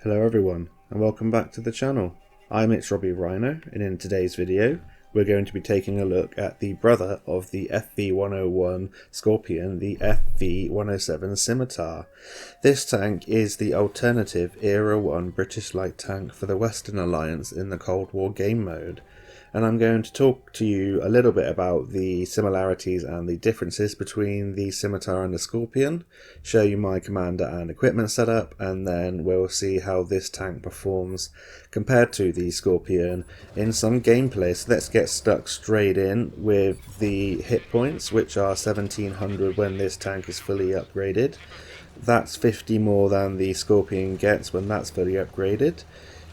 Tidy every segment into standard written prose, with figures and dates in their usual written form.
Hello everyone, and welcome back to the channel. I'm Robbie Rhino, and in today's video we're going to be taking a look at the brother of the FV101 Scorpion, the FV107 Scimitar. This tank is the alternative Era 1 British light tank for the Western Alliance in the Cold War game mode. And I'm going to talk to you a little bit about the similarities and the differences between the Scimitar and the Scorpion, show you my commander and equipment setup, and then we'll see how this tank performs compared to the Scorpion in some gameplay. So let's get stuck straight in with the hit points, which are 1700 when this tank is fully upgraded. That's 50 more than the Scorpion gets when that's fully upgraded.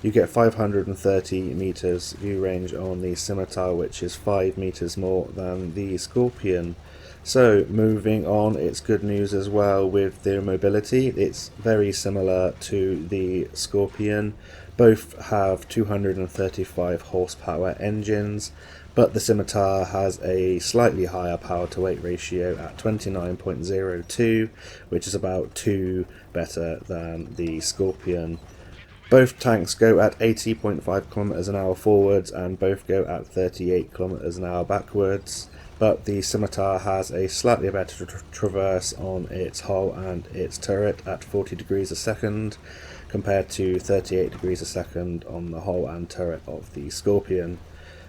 You get 530 meters view range on the Scimitar, which is 5 meters more than the Scorpion. So moving on, it's good news as well with their mobility. It's very similar to the Scorpion. Both have 235 horsepower engines, but the Scimitar has a slightly higher power to weight ratio at 29.02, which is about 2 better than the Scorpion. Both tanks go at 80.5 kilometers an hour forwards and both go at 38 kilometers an hour backwards, but the Scimitar has a slightly better traverse on its hull and its turret at 40 degrees a second compared to 38 degrees a second on the hull and turret of the Scorpion.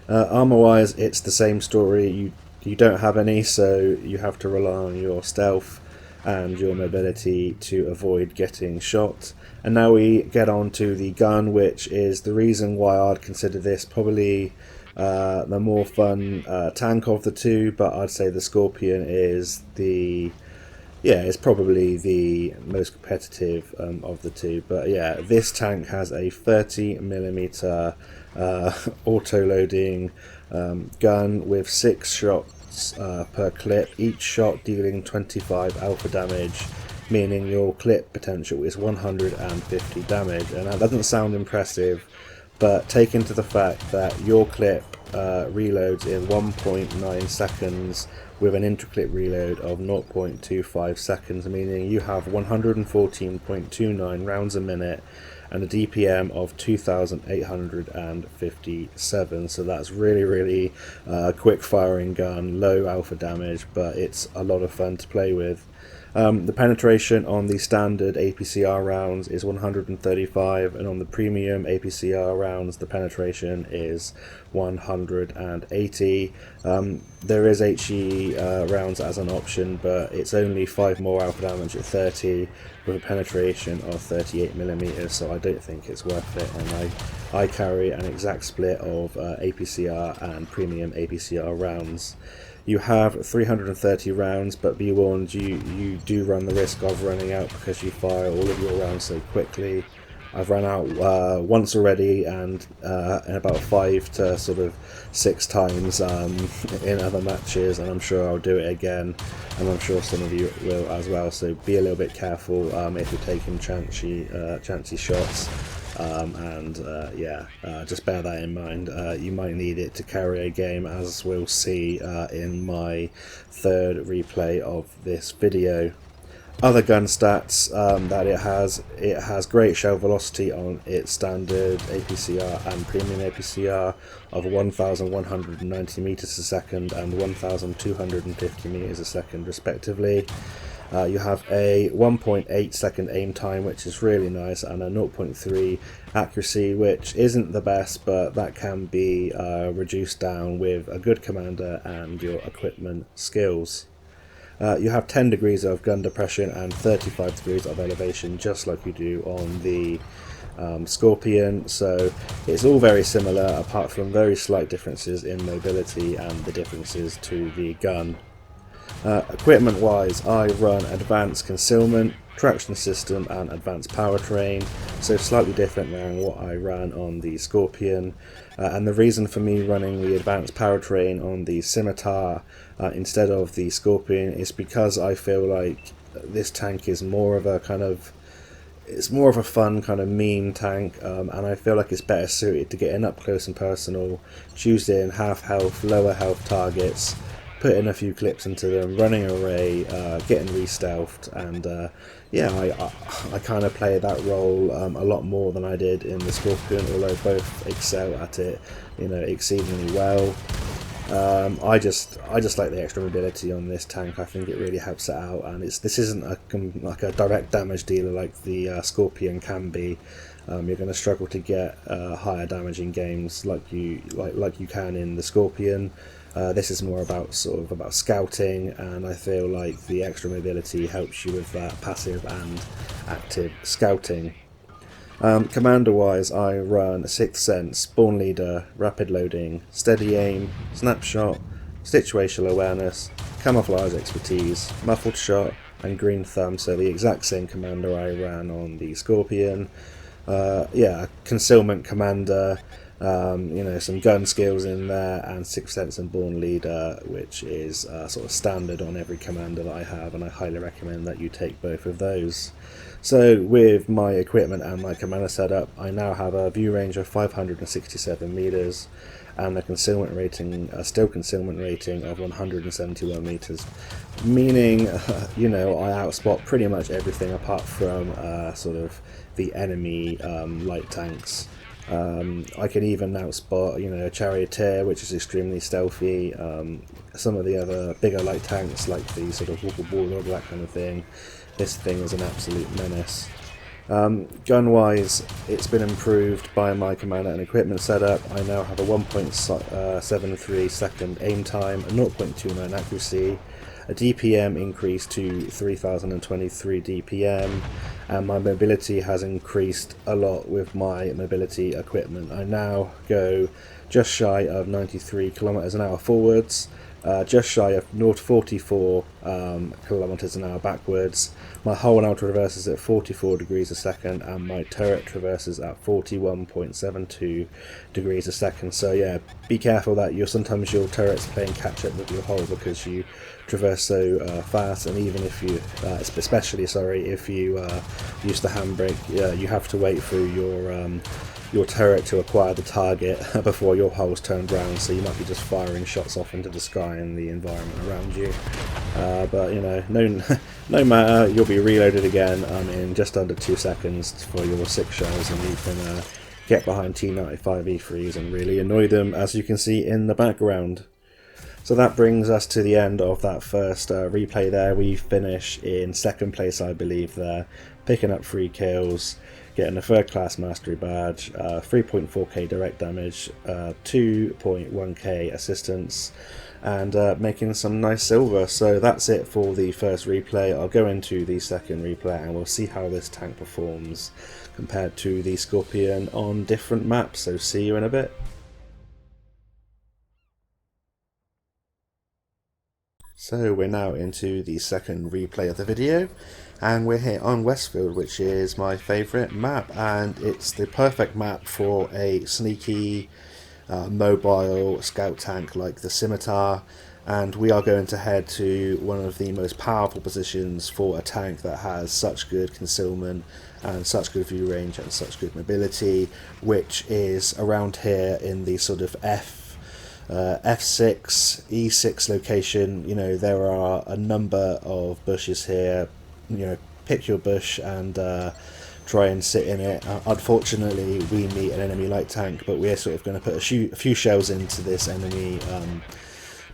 Armour wise, it's the same story. You don't have any, so you have to rely on your stealth and your mobility to avoid getting shot. And now we get on to the gun, which is the reason why I'd consider this probably the more fun tank of the two, but I'd say the Scorpion is it's probably the most competitive of the two. But yeah, this tank has a 30mm auto-loading gun with 6 shots per clip, each shot dealing 25 alpha damage, meaning your clip potential is 150 damage. And that doesn't sound impressive, but take into the fact that your clip reloads in 1.9 seconds with an interclip reload of 0.25 seconds, meaning you have 114.29 rounds a minute and a DPM of 2,857. So that's really quick firing gun, low alpha damage, but it's a lot of fun to play with. The penetration on the standard APCR rounds is 135, and on the premium APCR rounds the penetration is 180. There is HE rounds as an option, but it's only 5 more alpha damage at 30 with a penetration of 38mm, so I don't think it's worth it, and I carry an exact split of APCR and premium APCR rounds. You have 330 rounds, but be warned, you do run the risk of running out because you fire all of your rounds so quickly. I've run out once already, and in about 5 to sort of 6 times in other matches, and I'm sure I'll do it again, and I'm sure some of you will as well, so be a little bit careful if you're taking chancy shots. Just bear that in mind. You might need it to carry a game, as we'll see in my third replay of this video. Other gun stats that it has great shell velocity on its standard APCR and premium APCR of 1,190 meters a second and 1,250 meters a second respectively. You have a 1.8 second aim time, which is really nice, and a 0.3 accuracy, which isn't the best, but that can be reduced down with a good commander and your equipment skills. You have 10 degrees of gun depression and 35 degrees of elevation, just like you do on the Scorpion, so it's all very similar apart from very slight differences in mobility and the differences to the gun. Equipment wise, I run advanced concealment, traction system and advanced powertrain, so slightly different than what I ran on the Scorpion, and the reason for me running the advanced powertrain on the Scimitar instead of the Scorpion is because I feel like this tank is more of a fun kind of meme tank, and I feel like it's better suited to getting up close and personal, choosing half health, lower health targets, putting a few clips into them, running array, getting re-stealthed, and yeah, I kind of play that role a lot more than I did in the Scorpion, although both excel at it, you know, exceedingly well. I just like the extra mobility on this tank. I think it really helps it out, and this isn't like a direct damage dealer like the Scorpion can be. You're going to struggle to get higher damage in games like you can in the Scorpion. This is more about about scouting, and I feel like the extra mobility helps you with that passive and active scouting. Commander wise, I run Sixth Sense, Born Leader, Rapid Loading, Steady Aim, Snapshot, Situational Awareness, Camouflage Expertise, Muffled Shot, and Green Thumb, so the exact same commander I ran on the Scorpion. Yeah, Concealment Commander, you know, some gun skills in there, and Sixth Sense and Born Leader, which is sort of standard on every commander that I have, and I highly recommend that you take both of those. So with my equipment and my commander setup, I now have a view range of 567 meters and a concealment rating, a still concealment rating of 171 meters, meaning you know, I outspot pretty much everything apart from sort of the enemy light tanks. I can even outspot, you know, a Charioteer, which is extremely stealthy, some of the other bigger light tanks like the sort of Walker Bulldog, that kind of thing. This thing is an absolute menace. Gun-wise, it's been improved by my commander and equipment setup. I now have a 1.73 second aim time, a 0.29 accuracy, a DPM increase to 3023 DPM, and my mobility has increased a lot with my mobility equipment. I now go just shy of 93 kilometers an hour forwards, just shy of 0 kilometers an hour backwards. My hull now traverses at 44 degrees a second, and my turret traverses at 41.72 degrees a second. So yeah, be careful that sometimes your turret's playing catch up with your hull because you traverse so fast, and even if you, especially if you use the handbrake, you have to wait for your turret to acquire the target before your hull's turned round, so you might be just firing shots off into the sky and the environment around you. But you know, no matter, you'll be reloaded again in just under 2 seconds for your 6 shells, and you can get behind T95 E3s and really annoy them, as you can see in the background. So that brings us to the end of that first replay there. We finish in 2nd place, I believe, there, picking up 3 kills, getting a 3rd class mastery badge, 3.4k direct damage, 2.1k assistance, and making some nice silver. So that's it for the first replay. I'll go into the 2nd replay and we'll see how this tank performs compared to the Scorpion on different maps. So see you in a bit. So we're now into the 2nd replay of the video, and we're here on Westfield, which is my favourite map, and it's the perfect map for a sneaky mobile scout tank like the Scimitar. And we are going to head to one of the most powerful positions for a tank that has such good concealment and such good view range and such good mobility, which is around here in the sort of F6, E6 location. You know, there are a number of bushes here. You know, pick your bush and try and sit in it. Unfortunately, we meet an enemy light tank, but we're sort of going to put a few shells into this enemy.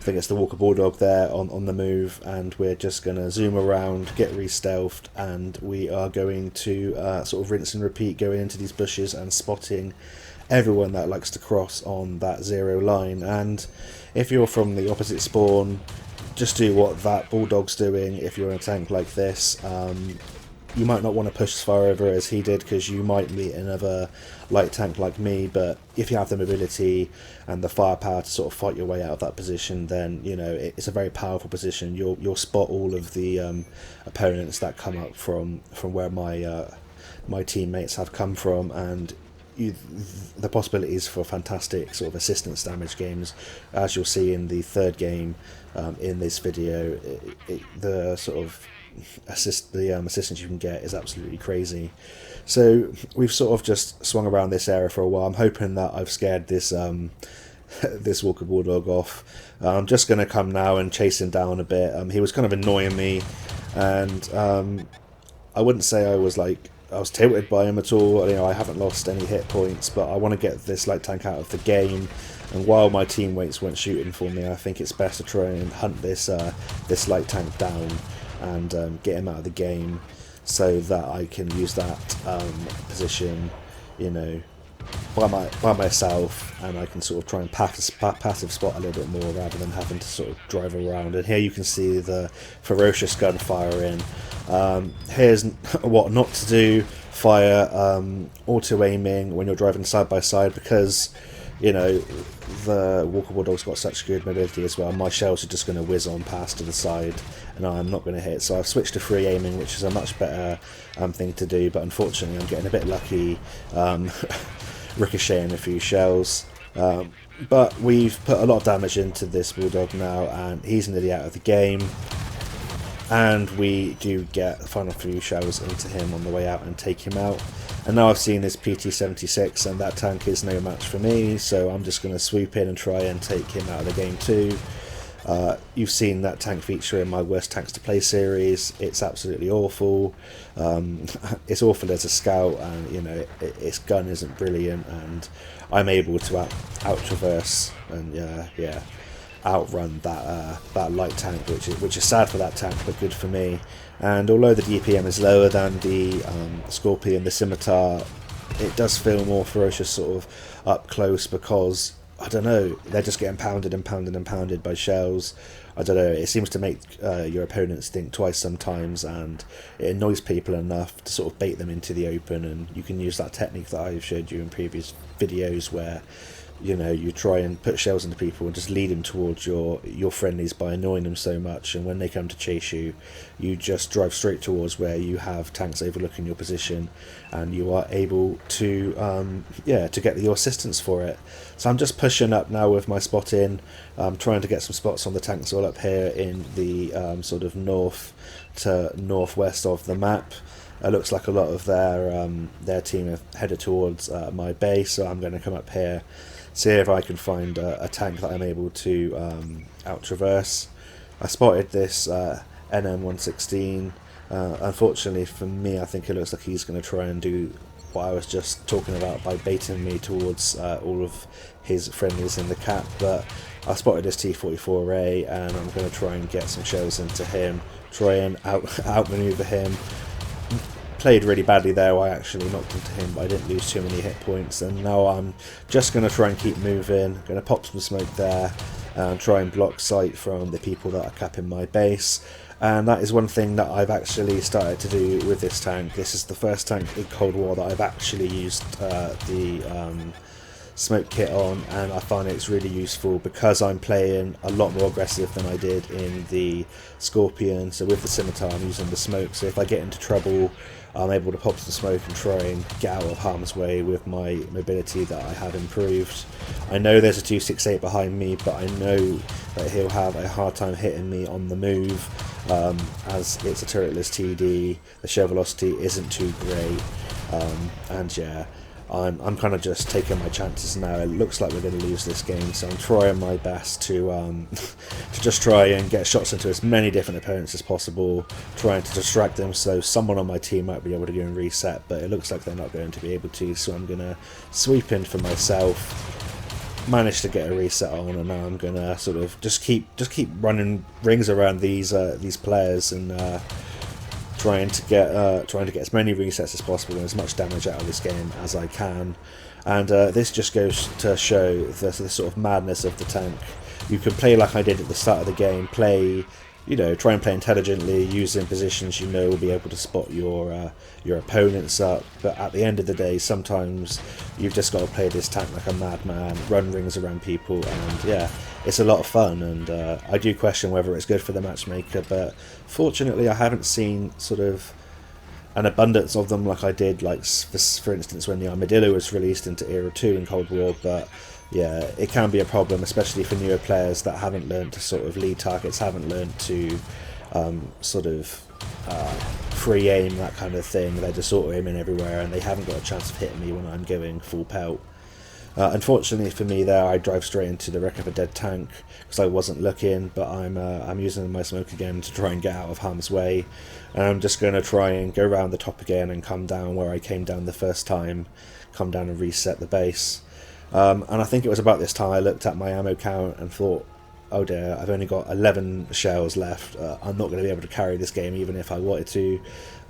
I think it's the Walker Bulldog there on the move, and we're just going to zoom around, get re-stealthed, and we are going to sort of rinse and repeat, going into these bushes and spotting everyone that likes to cross on that 0 line. And if you're from the opposite spawn, just do what that Bulldog's doing. If you're in a tank like this, you might not want to push as far over as he did, because you might meet another light tank like me, but if you have the mobility and the firepower to sort of fight your way out of that position, then you know it's a very powerful position. You'll spot all of the opponents that come up from where my teammates have come from, and the possibilities for fantastic sort of assistance damage games, as you'll see in the 3rd game in this video. The sort of assistance you can get is absolutely crazy. So we've sort of just swung around this area for a while. I'm hoping that I've scared this this Walker Bulldog off. I'm just going to come now and chase him down a bit. He was kind of annoying me, and I wouldn't say I was tilted by him at all. You know, I haven't lost any hit points, but I want to get this light tank out of the game. And while my teammates weren't shooting for me, I think it's best to try and hunt this light tank down and get him out of the game, so that I can use that position, you know, by myself, and I can sort of try and passive spot a little bit more rather than having to sort of drive around. And here you can see the ferocious gunfire in. Here's what not to do: fire auto aiming when you're driving side by side, because you know the Walker Bulldog's got such good mobility as well. My shells are just going to whiz on past to the side, and I'm not going to hit. So I've switched to free aiming, which is a much better thing to do. But unfortunately, I'm getting a bit lucky, ricocheting a few shells. But we've put a lot of damage into this Bulldog now, and he's nearly out of the game. And we do get the final few shells into him on the way out and take him out. And now I've seen this PT-76, and that tank is no match for me, so I'm just going to swoop in and try and take him out of the game too. You've seen that tank feature in my Worst Tanks to Play series. It's absolutely awful. It's awful as a scout, and you know its gun isn't brilliant, and I'm able to out-traverse and outrun that light tank, which is sad for that tank but good for me. And although the DPM is lower than the Scorpion, the Scimitar, it does feel more ferocious sort of up close, because I don't know, they're just getting pounded and pounded and pounded by shells. I don't know, it seems to make your opponents think twice sometimes, and it annoys people enough to sort of bait them into the open. And you can use that technique that I've showed you in previous videos, where you know, you try and put shells into people and just lead them towards your friendlies by annoying them so much, and when they come to chase you, you just drive straight towards where you have tanks overlooking your position, and you are able to to get your assistance for it. So I'm just pushing up now with my spotting. I'm trying to get some spots on the tanks all up here in the sort of north to northwest of the map. It looks like a lot of their team have headed towards my base, so I'm going to come up here, see if I can find a tank that I'm able to out-traverse. I spotted this NM116. Unfortunately for me, I think it looks like he's going to try and do what I was just talking about by baiting me towards all of his friendlies in the cap. But I spotted this T-44A, and I'm going to try and get some shells into him, try and outmaneuver him. Played really badly there. I actually knocked into him, but I didn't lose too many hit points. And now I'm just going to try and keep moving. Going to pop some smoke there and try and block sight from the people that are capping my base. And that is one thing that I've actually started to do with this tank. This is the first tank in Cold War that I've actually used the smoke kit on, and I find it's really useful because I'm playing a lot more aggressive than I did in the Scorpion. So with the Scimitar, I'm using the smoke, so if I get into trouble, I'm able to pop some smoke and try and get out of harm's way with my mobility that I have improved. I know there's a 268 behind me, but I know that he'll have a hard time hitting me on the move, as it's a turretless TD, the shell velocity isn't too great, and yeah, I'm kind of just taking my chances now. It looks like we're going to lose this game, so I'm trying my best to to just try and get shots into as many different opponents as possible, trying to distract them so someone on my team might be able to go and reset, but it looks like they're not going to be able to, so I'm going to sweep in for myself, manage to get a reset on, and now I'm going to sort of just keep running rings around these players and trying to get as many resets as possible and as much damage out of this game as I can. And this just goes to show the sort of madness of the tank. You can play like I did at the start of the game, try and play intelligently, using positions you know will be able to spot your opponents up, but at the end of the day, sometimes you've just got to play this tank like a madman, run rings around people, and yeah, it's a lot of fun. And I do question whether it's good for the matchmaker, but fortunately I haven't seen sort of an abundance of them like I did, like for instance when the Armadillo was released into Era 2 in Cold War. But yeah, it can be a problem, especially for newer players that haven't learned to sort of lead targets, haven't learned to free aim, that kind of thing. They're just auto aiming everywhere, and they haven't got a chance of hitting me when I'm going full pelt. Unfortunately for me there, I drive straight into the wreck of a dead tank because I wasn't looking, but I'm using my smoke again to try and get out of harm's way. And I'm just going to try and go around the top again and come down where I came down the first time, come down and reset the base. And I think it was about this time I looked at my ammo count and thought, oh dear, I've only got 11 shells left. I'm not going to be able to carry this game even if I wanted to.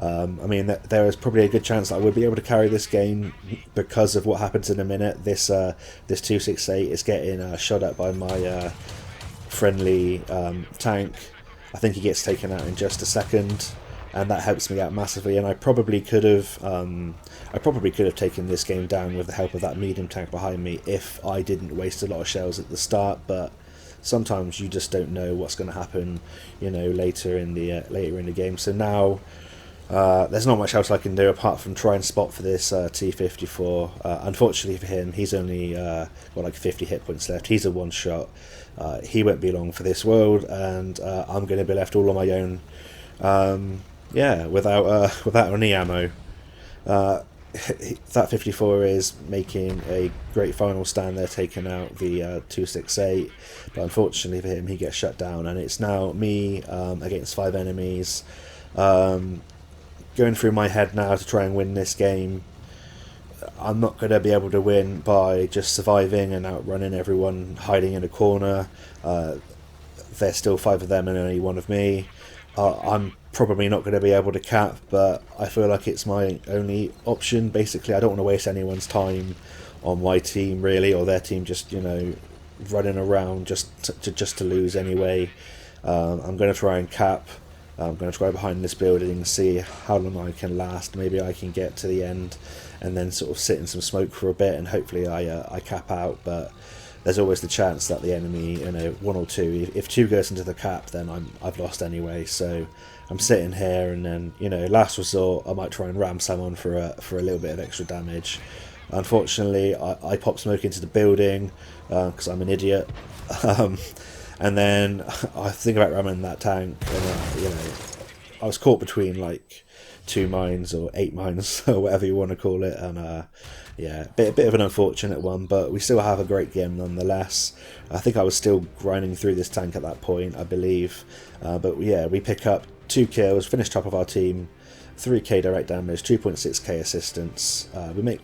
I mean, there is probably a good chance that I would be able to carry this game because of what happens in a minute. This 268 is getting shot at by my friendly tank. I think he gets taken out in just a second, and that helps me out massively. And I probably could have taken this game down with the help of that medium tank behind me if I didn't waste a lot of shells at the start. But sometimes you just don't know what's going to happen, you know, later in the game. So now there's not much else I can do apart from try and spot for this T-54. Unfortunately for him, he's only got like 50 hit points left. He's a one shot. He won't be long for this world, and I'm going to be left all on my own. Yeah, without any ammo. That 54 is making a great final stand there, taking out the 268, but unfortunately for him, he gets shut down, and it's now me against 5 enemies. Going through my head now to try and win this game. I'm not going to be able to win by just surviving and outrunning everyone hiding in a corner. There's still 5 of them and only 1 of me. I'm probably not going to be able to cap, but I feel like it's my only option. Basically, I don't want to waste anyone's time on my team, really, or their team just, you know, running around just to lose anyway. I'm going to try and cap. I'm going to try behind this building, see how long I can last. Maybe I can get to the end and then sort of sit in some smoke for a bit, and hopefully I cap out. But there's always the chance that the enemy, you know, 1 or 2, if 2 goes into the cap, then I've lost anyway. So I'm sitting here, and then, you know, last resort, I might try and ram someone for a little bit of extra damage. Unfortunately, I pop smoke into the building because I'm an idiot. And then I think about ramming that tank, and you know, I was caught between like 2 mines or 8 mines or whatever you want to call it, and yeah, bit of an unfortunate one, but we still have a great game nonetheless. I think I was still grinding through this tank at that point, I believe, but yeah, we pick up 2 kills, finish top of our team, 3k direct damage, 2.6k assistance.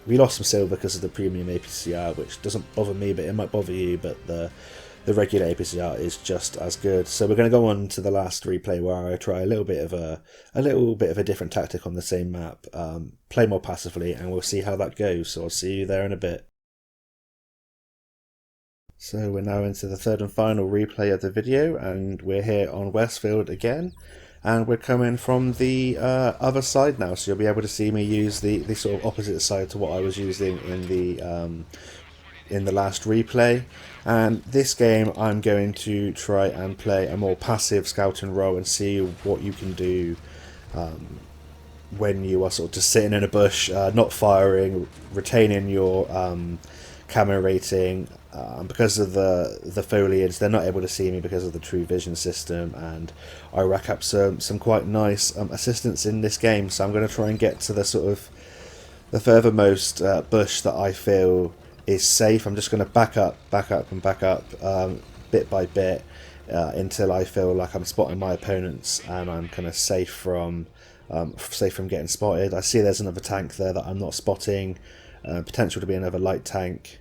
We lost some silver because of the premium APCR, which doesn't bother me, but it might bother you. But the regular APCR is just as good. So we're going to go on to the last replay where I try a little bit of a different tactic on the same map, play more passively, and we'll see how that goes. So I'll see you there in a bit. So we're now into the third and final replay of the video, and we're here on Westfield again, and we're coming from the other side now, so you'll be able to see me use the sort of opposite side to what I was using in the last replay. And this game I'm going to try and play a more passive scouting role and see what you can do when you are sort of just sitting in a bush, not firing, retaining your camo rating. Because of the foliage, they're not able to see me because of the true vision system, and I rack up some quite nice assistance in this game. So I'm going to try and get to the sort of the furthermost bush that I feel is safe. I'm just going to back up bit by bit until I feel like I'm spotting my opponents and I'm kind of safe from getting spotted. I see there's another tank there that I'm not spotting, potential to be another light tank,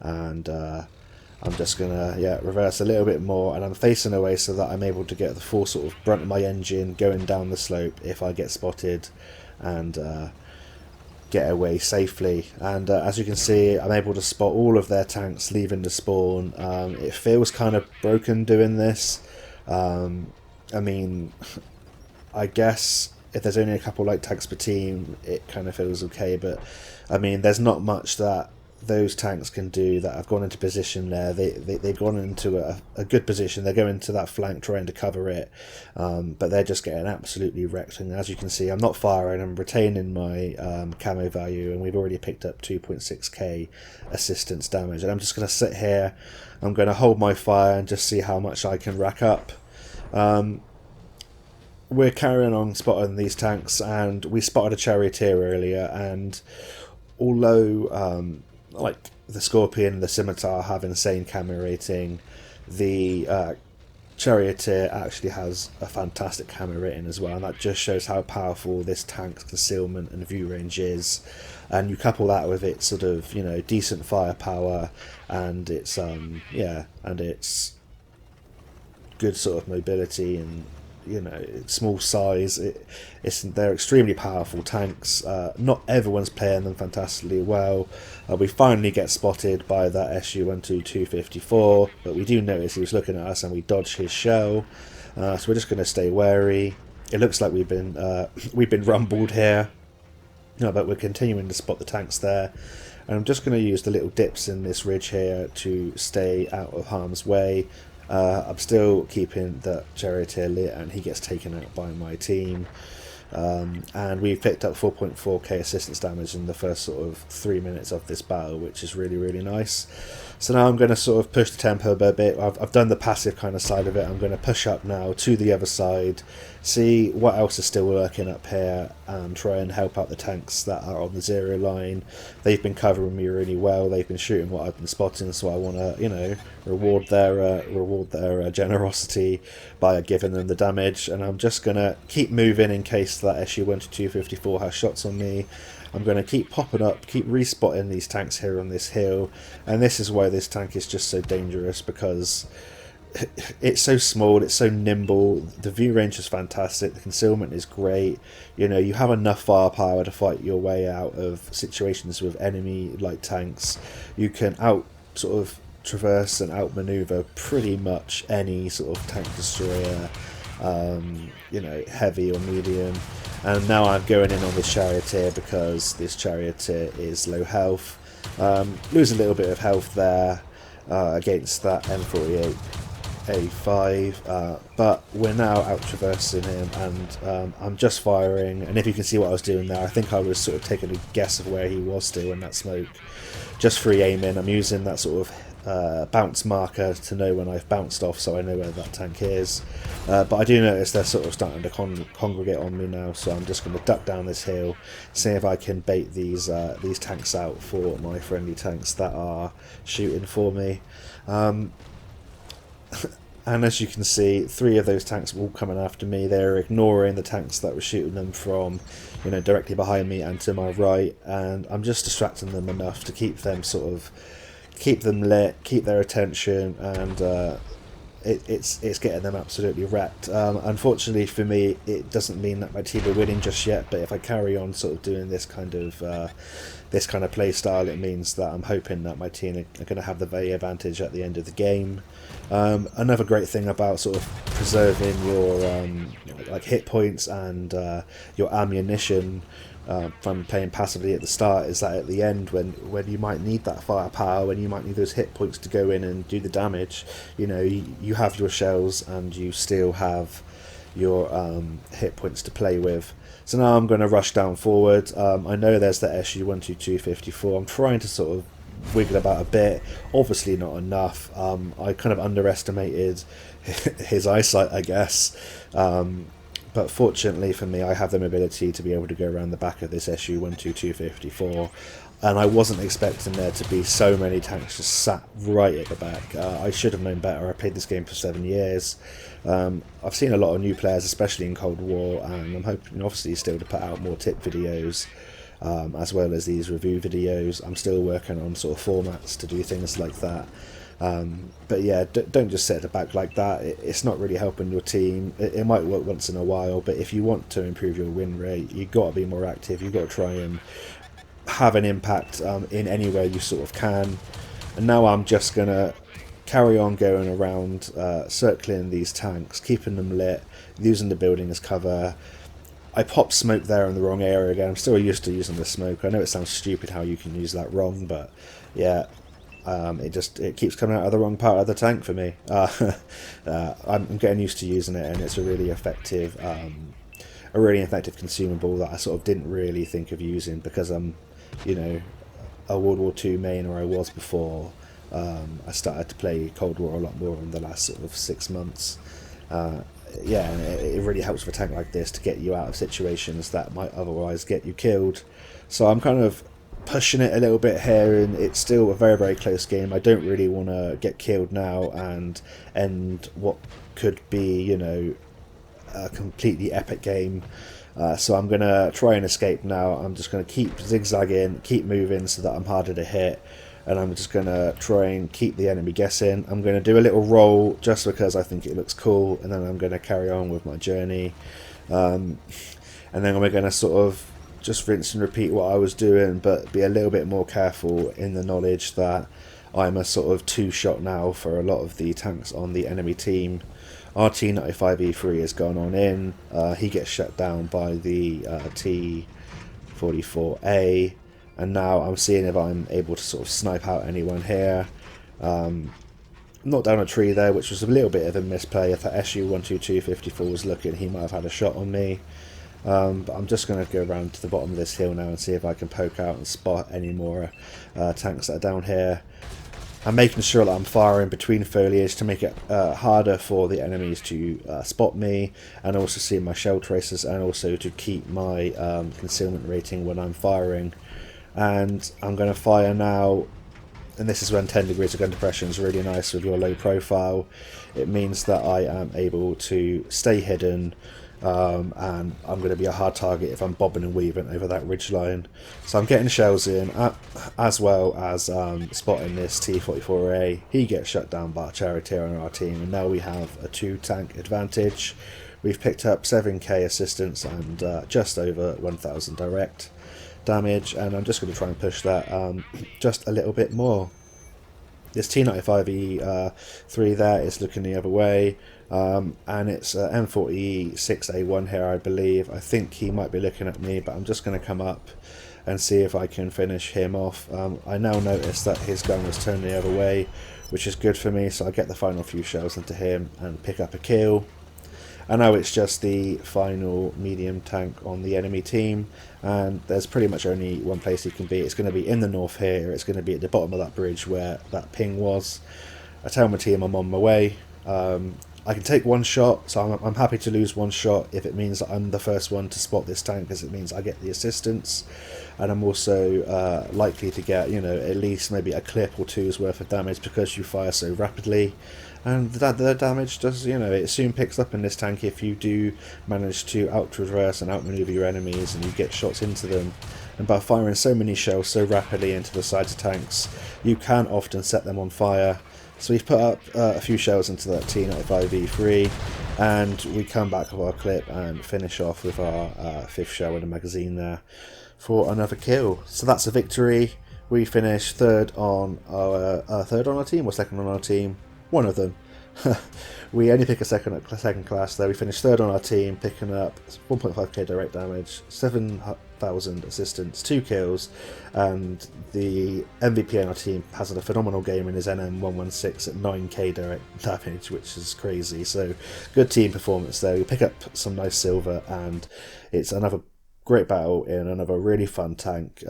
and I'm just gonna reverse a little bit more, and I'm facing away so that I'm able to get the full sort of brunt of my engine going down the slope if I get spotted, and get away safely. And as you can see, I'm able to spot all of their tanks leaving the spawn. It feels kind of broken doing this. I mean, I guess if there's only a couple light tanks per team, it kind of feels okay, but I mean, there's not much that those tanks can do that have gone into position there. They've gone into a good position. They're going to that flank trying to cover it, but they're just getting absolutely wrecked. And as you can see, I'm not firing, I'm retaining my camo value, and we've already picked up 2.6k assistance damage. And I'm just going to sit here, I'm going to hold my fire and just see how much I can rack up. We're carrying on spotting these tanks, and we spotted a charioteer earlier, and although like the Scorpion and the Scimitar have insane camera rating. The Charioteer actually has a fantastic camera rating as well, and that just shows how powerful this tank's concealment and view range is. And you couple that with its sort of, you know, decent firepower and its and its good sort of mobility and, you know, small size. They're extremely powerful tanks. Not everyone's playing them fantastically well. We finally get spotted by that SU-122-54, but we do notice he was looking at us and we dodge his shell. So we're just going to stay wary. It looks like we've been rumbled here, but we're continuing to spot the tanks there. And I'm just going to use the little dips in this ridge here to stay out of harm's way. I'm still keeping the Charioteer lit, and he gets taken out by my team. And we've picked up 4.4k assistance damage in the first sort of 3 minutes of this battle, which is really, really nice. So now I'm going to sort of push the tempo a bit. I've done the passive kind of side of it. I'm going to push up now to the other side, see what else is still lurking up here, and try and help out the tanks that are on the 0 line. They've been covering me really well. They've been shooting what I've been spotting, so I want to, you know, reward their generosity by giving them the damage. And I'm just going to keep moving in case that SU-122-54 has shots on me. I'm going to keep popping up, keep respotting these tanks here on this hill, and this is why this tank is just so dangerous, because it's so small, it's so nimble, the view range is fantastic, the concealment is great, you know, you have enough firepower to fight your way out of situations with enemy like tanks. You can sort of traverse and outmaneuver pretty much any sort of tank destroyer, you know, heavy or medium. And now I'm going in on this Charioteer because this Charioteer is low health. Lose a little bit of health there against that M48 A5, but we're now out traversing him, and I'm just firing. And if you can see what I was doing there, I think I was sort of taking a guess of where he was still in that smoke. Just free aiming. I'm using that sort of bounce marker to know when I've bounced off, so I know where that tank is. But I do notice they're sort of starting to congregate on me now, so I'm just going to duck down this hill, see if I can bait these tanks out for my friendly tanks that are shooting for me. And as you can see, 3 of those tanks were all coming after me. They're ignoring the tanks that were shooting them from, you know, directly behind me and to my right, and I'm just distracting them enough to keep them lit, keep their attention, and it's getting them absolutely wrecked. Unfortunately for me, it doesn't mean that my team are winning just yet, but if I carry on sort of doing this kind of play style, it means that I'm hoping that my team are going to have the very advantage at the end of the game. Another great thing about sort of preserving your like hit points and your ammunition from playing passively at the start is that at the end, when you might need that firepower, when you might need those hit points to go in and do the damage, you know, you have your shells and you still have your hit points to play with. So now I'm going to rush down forward. I know there's the SU-122-54. I'm trying to sort of wiggle about a bit, obviously not enough. I kind of underestimated his eyesight, I guess. But fortunately for me, I have the mobility to be able to go around the back of this SU-122-54, and I wasn't expecting there to be so many tanks just sat right at the back. I should have known better. I played this game for 7 years. I've seen a lot of new players, especially in Cold War, and I'm hoping obviously still to put out more tip videos, as well as these review videos. I'm still working on sort of formats to do things like that. But yeah, don't just sit at the back like that. It's not really helping your team. It might work once in a while, but if you want to improve your win rate, you've got to be more active. You've got to try and have an impact in any way you sort of can. And now I'm just going to carry on going around, circling these tanks, keeping them lit, using the building as cover. I popped smoke there in the wrong area again. I'm still used to using the smoke. I know it sounds stupid how you can use that wrong, but yeah. It keeps coming out of the wrong part of the tank for me. I'm getting used to using it, and it's a really effective consumable that I sort of didn't really think of using because I'm, you know, a World War II main, or I was before. I started to play Cold War a lot more in the last sort of 6 months. Yeah, and it really helps with a tank like this to get you out of situations that might otherwise get you killed. So I'm kind of pushing it a little bit here, and it's still a very, very close game. I don't really want to get killed now and end what could be, you know, a completely epic game. So I'm going to try and escape now. I'm just going to keep zigzagging, keep moving so that I'm harder to hit, and I'm just going to try and keep the enemy guessing. I'm going to do a little roll just because I think it looks cool, and then I'm going to carry on with my journey. And then we're going to sort of just rinse and repeat what I was doing, but be a little bit more careful in the knowledge that I'm a sort of two-shot now for a lot of the tanks on the enemy team. Our T95E3 has gone on in. He gets shut down by the T44A, and now I'm seeing if I'm able to sort of snipe out anyone here. Knocked down a tree there, which was a little bit of a misplay. If that SU-12254 was looking, he might have had a shot on me. But I'm just going to go around to the bottom of this hill now and see if I can poke out and spot any more tanks that are down here. I'm making sure that I'm firing between foliage to make it harder for the enemies to spot me, and also see my shell traces, and also to keep my concealment rating when I'm firing. And I'm going to fire now, and this is when 10 degrees of gun depression is really nice with your low profile. It means that I am able to stay hidden, and I'm going to be a hard target if I'm bobbing and weaving over that ridgeline. So I'm getting shells in, as well as spotting this T44A. He gets shut down by a charioteer on our team, and now we have a 2-tank advantage. We've picked up 7k assistance and just over 1000 direct damage, and I'm just going to try and push that just a little bit more. This T95E3 there is looking the other way, and it's M40E6A1 here, I believe. I think he might be looking at me, but I'm just going to come up and see if I can finish him off. I now notice that his gun was turned the other way, which is good for me, so I get the final few shells into him and pick up a kill. I know it's just the final medium tank on the enemy team, and there's pretty much only one place he can be. It's going to be in the north here. It's going to be at the bottom of that bridge where that ping was. I tell my team I'm on my way. I can take one shot, so I'm happy to lose one shot if it means that I'm the first one to spot this tank, because it means I get the assistance, and I'm also likely to get, you know, at least maybe a clip or two's worth of damage because you fire so rapidly. And the damage does, you know, it soon picks up in this tank if you do manage to out-traverse and outmaneuver your enemies and you get shots into them. And by firing so many shells so rapidly into the sides of tanks, you can often set them on fire. So we've put up a few shells into that T95E3, and we come back with our clip and finish off with our 5th shell in the magazine there for another kill. So that's a victory. We finished third on our team, or second on our team. One of them. We only pick a second class there. We finished third on our team, picking up 1.5k direct damage, 7,000 assistance, 2 kills, and the MVP on our team has had a phenomenal game in his NM116 at 9k direct damage, which is crazy. So good team performance there. We pick up some nice silver, and it's another great battle in another really fun tank.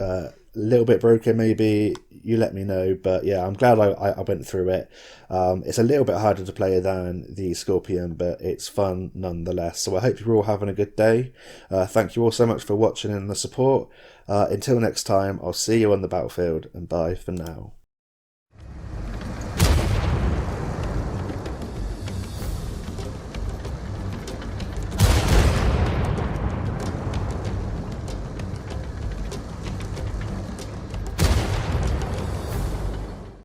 Little bit broken maybe, you let me know, but yeah, I'm glad I went through it. It's a little bit harder to play than the Scorpion, but it's fun nonetheless. So I hope you're all having a good day. Thank you all so much for watching and the support. Until next time, I'll see you on the battlefield, and bye for now.